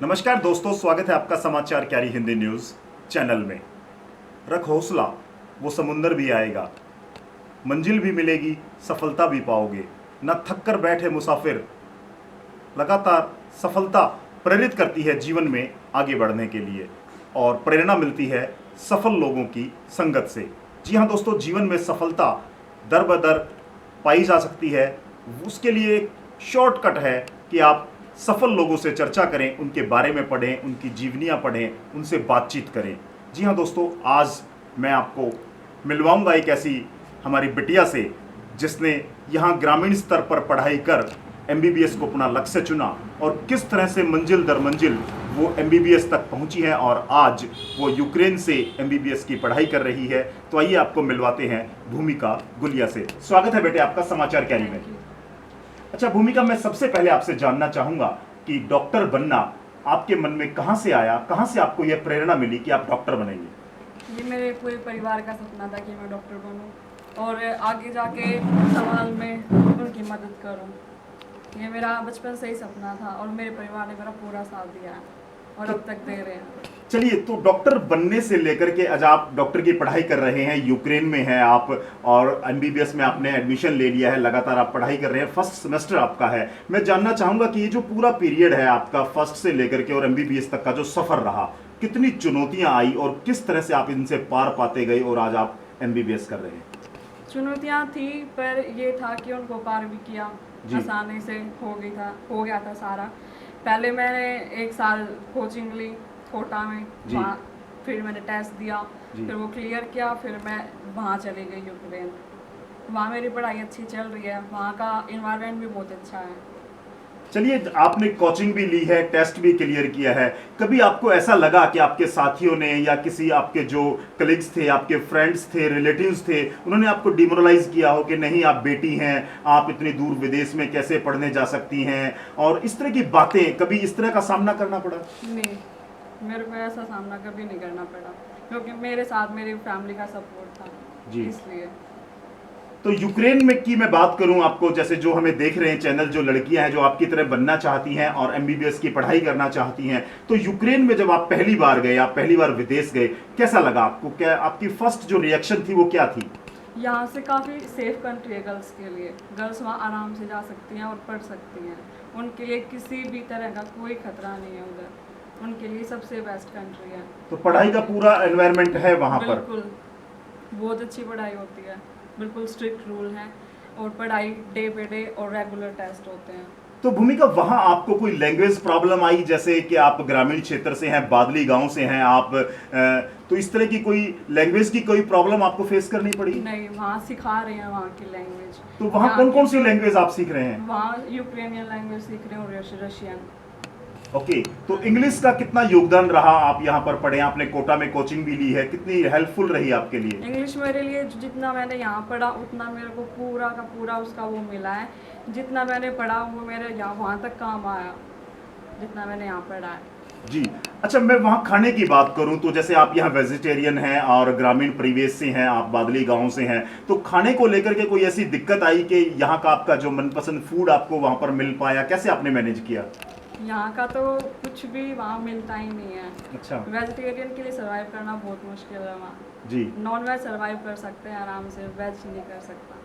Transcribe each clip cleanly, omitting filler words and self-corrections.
नमस्कार दोस्तों, स्वागत है आपका समाचार क्यारी हिंदी न्यूज़ चैनल में। रख हौसला, वो समुंदर भी आएगा, मंजिल भी मिलेगी, सफलता भी पाओगे। न थक कर बैठे मुसाफिर, लगातार सफलता प्रेरित करती है जीवन में आगे बढ़ने के लिए और प्रेरणा मिलती है सफल लोगों की संगत से। जी हाँ दोस्तों, जीवन में सफलता दर बदर पाई जा सकती है। उसके लिए एक शॉर्टकट है कि आप सफल लोगों से चर्चा करें, उनके बारे में पढ़ें, उनकी जीवनियाँ पढ़ें, उनसे बातचीत करें। जी हाँ दोस्तों, आज मैं आपको मिलवाऊंगा एक ऐसी हमारी बिटिया से जिसने यहाँ ग्रामीण स्तर पर पढ़ाई कर एमबीबीएस को अपना लक्ष्य चुना और किस तरह से मंजिल दर मंजिल वो एमबीबीएस तक पहुंची है और आज वो यूक्रेन से एमबीबीएस की पढ़ाई कर रही है। तो आइए आपको मिलवाते हैं भूमिका गुलिया से। स्वागत है बेटे आपका समाचार कैरी में। अच्छा भूमिका, मैं सबसे पहले आपसे जानना चाहूंगा कि डॉक्टर बनना आपके मन में कहां से आया, कहां से आपको यह प्रेरणा मिली कि आप डॉक्टर बनेंगे? ये मेरे पूरे परिवार का सपना था कि मैं डॉक्टर बनूं और आगे जाके समाज में उनकी मदद करूं। ये मेरा बचपन से ही सपना था और मेरे परिवार ने मेरा पूरा साथ दिया है और अब तक दे रहे हैं। चलिए, तो डॉक्टर बनने से लेकर के आज आप डॉक्टर की पढ़ाई कर रहे हैं, यूक्रेन में हैं आप और एमबीबीएस में आपने एडमिशन ले लिया है, लगातार आप पढ़ाई कर रहे हैं, फर्स्ट सेमेस्टर आपका है। मैं जानना चाहूंगा कि ये जो पूरा पीरियड है आपका फर्स्ट से लेकर के और एमबीबीएस तक का जो सफर रहा, कितनी चुनौतियां आई और किस तरह से आप इनसे पार पाते गए और आज आप एमबीबीएस कर रहे हैं? चुनौतियाँ थी, पर ये था कि उनको पार भी किया, आसानी से हो गया था सारा। पहले मैंने 1 साल कोचिंग ली कोटा में, वहाँ फिर मैंने टेस्ट दिया, फिर वो क्लियर किया, फिर मैं वहाँ चली गई यूक्रेन। वहाँ मेरी पढ़ाई अच्छी चल रही है, वहाँ का इन्वायरमेंट भी बहुत अच्छा है। चलिए, आपने कोचिंग भी ली है, टेस्ट भी क्लियर किया है, कभी आपको ऐसा लगा कि आपके साथियों ने या किसी आपके जो कलीग्स थे, आपके फ्रेंड्स थे, रिलेटिव्स थे, उन्होंने आपको डिमोरलाइज किया हो कि नहीं आप बेटी हैं, आप इतनी दूर विदेश में कैसे पढ़ने जा सकती हैं, और इस तरह की बातें, कभी इस तरह का सामना करना पड़ा? नहीं, मेरे को ऐसा सामना कभी नहीं करना पड़ा क्योंकि मेरे साथ मेरी फैमिली का सपोर्ट था जी। इसलिए। तो यूक्रेन में की मैं बात करूं, आपको जैसे जो हमें देख रहे हैं चैनल, जो लड़कियां हैं जो आपकी तरह बनना चाहती हैं और एमबीबीएस की पढ़ाई करना चाहती हैं, तो यूक्रेन में जब आप पहली बार गए, आप पहली बार विदेश गए, कैसा लगा आपको? क्या आपकी फर्स्ट जो रिएक्शन थी वो क्या थी? यहाँ से काफ़ी सेफ कंट्री है गर्ल्स के लिए। गर्ल्स वहाँ आराम से जा सकती हैं और पढ़ सकती हैं। उनके लिए किसी भी तरह का कोई खतरा नहीं है उधर, उनके लिए सबसे बेस्ट कंट्री है। तो पढ़ाई का पूरा एनवायरनमेंट है वहाँ पर? बिल्कुल, बहुत अच्छी पढ़ाई होती है, बिल्कुल स्ट्रिक्ट रूल हैं और पढ़ाई डे पे डे और रेगुलर टेस्ट होते हैं। तो भूमिका, वहां आपको कोई लैंग्वेज प्रॉब्लम आई? जैसे कि आप ग्रामीण क्षेत्र से हैं, बादली गांव से हैं आप, तो इस तरह की कोई लैंग्वेज की कोई प्रॉब्लम आपको फेस करनी पड़ी? नहीं, वहाँ सिखा रहे हैं वहाँ की लैंग्वेज। तो वहाँ कौन कौन सी लैंग्वेज आप सीख रहे हैं? वहाँ यूक्रेनियन लैंग्वेज सीख रहे हैं और रशियन। ओके, तो इंग्लिश का कितना योगदान रहा? आप यहाँ पर पढ़े, आपने कोटा में कोचिंग भी ली है, कितनी हेल्पफुल रही आपके लिए? इंग्लिश मेरे लिए जितना मैंने यहाँ पढ़ा उतना मेरे को पूरा का पूरा उसका वो मिला है। जितना मैंने पढ़ा वो मेरे यहाँ वहाँ तक काम आया, जितना मैंने यहाँ पढ़ा है। जी। अच्छा, मैं वहाँ खाने की बात करूँ तो जैसे आप यहाँ वेजिटेरियन हैं और ग्रामीण परिवेश से हैं, आप बादली गांव से हैं, तो खाने को लेकर के कोई ऐसी दिक्कत आई कि यहाँ का आपका जो मनपसंद फूड आपको वहाँ पर मिल पाया? कैसे आपने मैनेज किया? यहाँ का तो कुछ भी वहाँ मिलता ही नहीं है। अच्छा। वेजिटेरियन के लिए सर्वाइव करना बहुत मुश्किल है वहाँ। जी। नॉन वेज सर्वाइव कर सकते हैं आराम से, वेज नहीं कर सकता।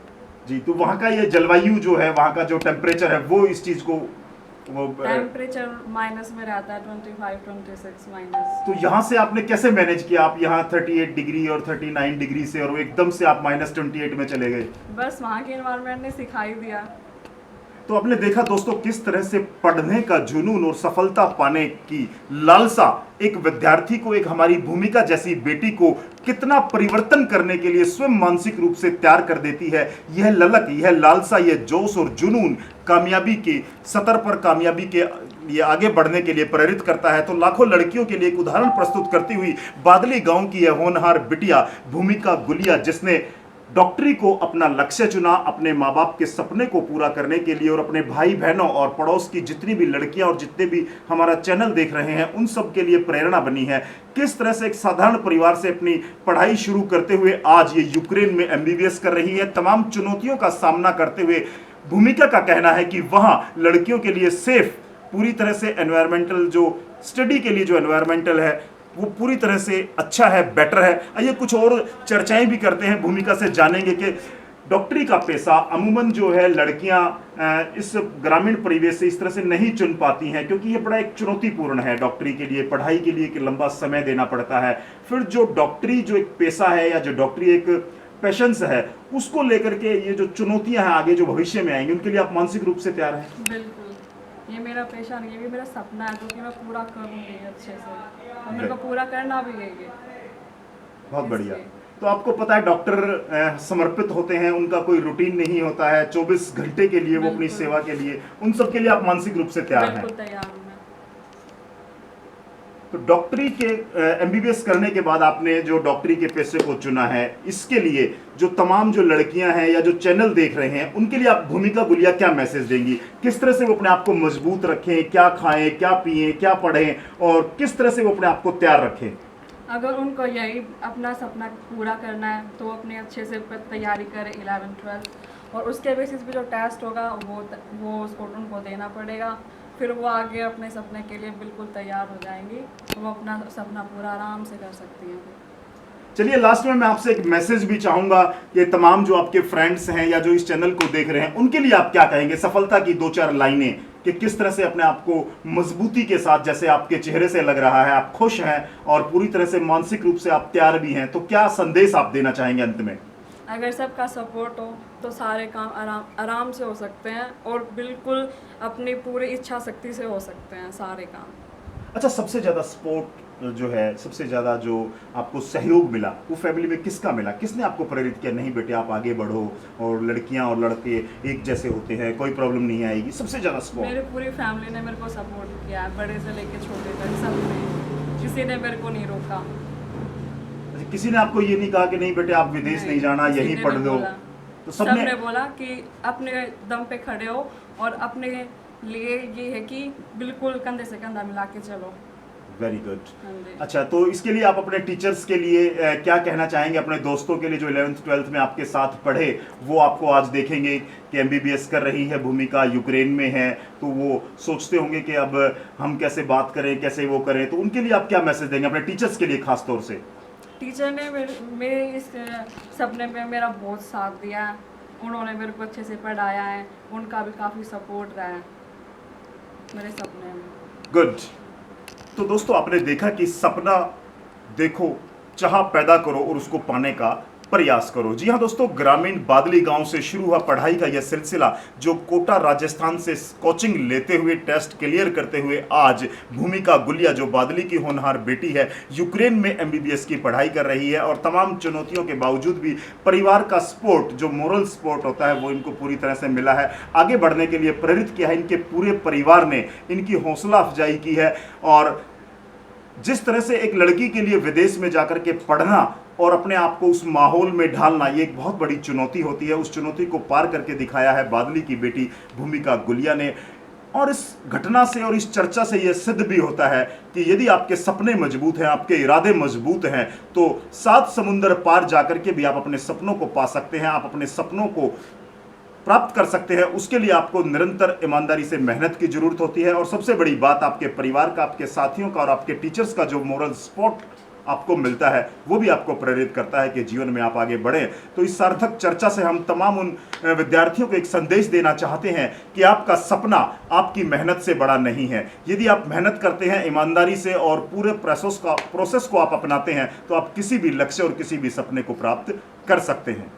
जी, तो वहाँ का ये जलवायु जो है, वहाँ का जो टेम्परेचर है, वो इस चीज़ को वो टेम्परेचर माइनस में रहता है, 25-26 माइनस। तो यहाँ से आपने कैसे मैनेज किया? आप यहाँ 38 डिग्री और 39 डिग्री से और वो एकदम से आप -28 में चले गए। बस वहाँ के एनवायरनमेंट ने सिखाई दिया। तो आपने देखा दोस्तों किस तरह से पढ़ने का जुनून और सफलता पाने की लालसा एक विद्यार्थी को, एक हमारी भूमिका जैसी बेटी को कितना परिवर्तन करने के लिए स्वयं मानसिक रूप से तैयार कर देती है। यह ललक, यह लालसा, यह जोश और जुनून कामयाबी के सतर पर, कामयाबी के लिए आगे बढ़ने के लिए प्रेरित करता है। तो लाखों लड़कियों के लिए एक उदाहरण प्रस्तुत करती हुई बादली गांव की यह होनहार बिटिया भूमिका गुलिया, जिसने डॉक्टरी को अपना लक्ष्य चुना, अपने माँ बाप के सपने को पूरा करने के लिए और अपने भाई बहनों और पड़ोस की जितनी भी लड़कियां और जितने भी हमारा चैनल देख रहे हैं उन सब के लिए प्रेरणा बनी है। किस तरह से एक साधारण परिवार से अपनी पढ़ाई शुरू करते हुए आज ये यूक्रेन में एमबीबीएस कर रही है। तमाम चुनौतियों का सामना करते हुए भूमिका का कहना है कि वहां लड़कियों के लिए सेफ पूरी तरह से एनवायरमेंटल जो स्टडी के लिए जो एनवायरमेंटल है वो पूरी तरह से अच्छा है, बेटर है। आइए कुछ और चर्चाएं भी करते हैं, भूमिका से जानेंगे कि डॉक्टरी का पेशा अमूमन जो है लड़कियां इस ग्रामीण परिवेश से इस तरह से नहीं चुन पाती हैं, क्योंकि ये बड़ा एक चुनौतीपूर्ण है डॉक्टरी के लिए, पढ़ाई के लिए कि लंबा समय देना पड़ता है। फिर जो डॉक्टरी जो एक पेशा है या जो डॉक्टरी एक पैशंस है, उसको लेकर के ये जो चुनौतियां हैं आगे जो भविष्य में आएंगी, उनके लिए आप मानसिक रूप से तैयार हैं? बिल्कुल, ये मेरा पेशा नहीं, ये भी मेरा सपना है जो कि मैं पूरा करूँगी अच्छे से, और मेरे को पूरा करना भी है ये। बहुत बढ़िया। तो आपको पता है डॉक्टर समर्पित होते हैं, उनका कोई रूटीन नहीं होता है, 24 घंटे के लिए वो अपनी सेवा के लिए, उन सब के लिए आप मानसिक रूप से तैयार हैं? बिल्कुल तैयार हूं मैं। तो डॉक्टरी के एमबीबीएस करने के बाद आपने जो डॉक्टरी के पेशे को चुना है, इसके लिए जो तमाम जो लड़कियां हैं या जो चैनल देख रहे हैं, उनके लिए आप भूमिका गुलिया क्या मैसेज देंगी? किस तरह से वो अपने आप को मजबूत रखें, क्या खाएं, क्या पिएं, क्या पढ़ें, और किस तरह से वो अपने आप को तैयार रखें? अगर उनको यही अपना सपना पूरा करना है तो अपने अच्छे से तैयारी करें 11-12, और उसके बेसिस पे जो टेस्ट होगा वो उसको उनको देना पड़ेगा। फिर वो आगे अपने सपने के लिए बिल्कुल तैयार हो जाएंगी, वो अपना सपना पूरा आराम से कर सकती हैं। चलिए लास्ट में मैं आपसे एक मैसेज भी चाहूंगा कि तमाम जो आपके फ्रेंड्स हैं या जो इस चैनल को देख रहे हैं, उनके लिए आप क्या कहेंगे? सफलता की 2-4 लाइनें कि किस तरह से अपने आप को मजबूती के साथ, जैसे आपके चेहरे से लग रहा है आप खुश हैं और पूरी तरह से मानसिक रूप से आप तैयार भी हैं, तो क्या संदेश आप देना चाहेंगे अंत में? अगर सबका सपोर्ट हो तो सारे काम आराम से हो सकते हैं, और बिल्कुल अपनी पूरी इच्छा शक्ति से हो सकते हैं सारे काम। अच्छा, सबसे ज़्यादा सपोर्ट जो है, सबसे ज़्यादा जो आपको सहयोग मिला, वो फैमिली में किसका मिला? किसने आपको प्रेरित किया, नहीं बेटे आप आगे बढ़ो, और लड़कियां और लड़के एक जैसे होते हैं, कोई प्रॉब्लम नहीं आएगी? सबसे ज़्यादा सपोर्ट? मेरी पूरी फैमिली ने मेरे को सपोर्ट किया है, बड़े से लेके छोटे तक सबने, किसी ने मेरे को नहीं रोका। किसी ने आपको ये नहीं कहा कि नहीं बेटे आप विदेश नहीं जाना, यहीं पढ़ लो? तो सबने बोला कि अपने दम पे खड़े हो, और अपने लिए ये है कि बिल्कुल कंधे से कंधा मिला के चलो। Very good. अच्छा, तो इसके लिए आप अपने टीचर्स के लिए क्या कहना चाहेंगे? अपने दोस्तों के लिए जो 11th-12th में आपके साथ पढ़े, वो आपको आज देखेंगे कि एमबीबीएस कर रही है भूमिका, यूक्रेन में है, तो वो सोचते होंगे कि अब हम कैसे बात करें, कैसे वो करें, तो उनके लिए आप क्या मैसेज देंगे अपने टीचर्स के लिए खास तौर से? टीचर ने मेरे इस सपने में मेरा बहुत साथ दिया है, उन्होंने मेरे को अच्छे से पढ़ाया है, उनका भी काफ़ी सपोर्ट रहा है मेरे सपने में। गुड। तो दोस्तों आपने देखा कि सपना देखो, चाह पैदा करो और उसको पाने का प्रयास करो। जी हाँ दोस्तों, ग्रामीण बादली गांव से शुरू हुआ पढ़ाई का यह सिलसिला, जो कोटा राजस्थान से कोचिंग लेते हुए, टेस्ट क्लियर करते हुए आज भूमिका गुलिया जो बादली की होनहार बेटी है, यूक्रेन में एमबीबीएस की पढ़ाई कर रही है, और तमाम चुनौतियों के बावजूद भी परिवार का सपोर्ट, जो मोरल सपोर्ट होता है, वो इनको पूरी तरह से मिला है, आगे बढ़ने के लिए प्रेरित किया है। इनके पूरे परिवार ने इनकी हौसला अफजाई की है, और जिस तरह से एक लड़की के लिए विदेश में जाकर के पढ़ना और अपने आप को उस माहौल में ढालना, ये एक बहुत बड़ी चुनौती होती है, उस चुनौती को पार करके दिखाया है बादली की बेटी भूमिका गुलिया ने। और इस घटना से और इस चर्चा से यह सिद्ध भी होता है कि यदि आपके सपने मजबूत हैं, आपके इरादे मजबूत हैं, तो 7 समुंदर पार जाकर के भी आप अपने सपनों को पा सकते हैं, आप अपने सपनों को प्राप्त कर सकते हैं। उसके लिए आपको निरंतर ईमानदारी से मेहनत की जरूरत होती है, और सबसे बड़ी बात आपके परिवार का, आपके साथियों का और आपके टीचर्स का जो मोरल सपोर्ट आपको मिलता है, वो भी आपको प्रेरित करता है कि जीवन में आप आगे बढ़ें। तो इस सार्थक चर्चा से हम तमाम उन विद्यार्थियों को एक संदेश देना चाहते हैं कि आपका सपना आपकी मेहनत से बड़ा नहीं है। यदि आप मेहनत करते हैं ईमानदारी से और पूरे प्रोसेस को आप अपनाते हैं, तो आप किसी भी लक्ष्य और किसी भी सपने को प्राप्त कर सकते हैं।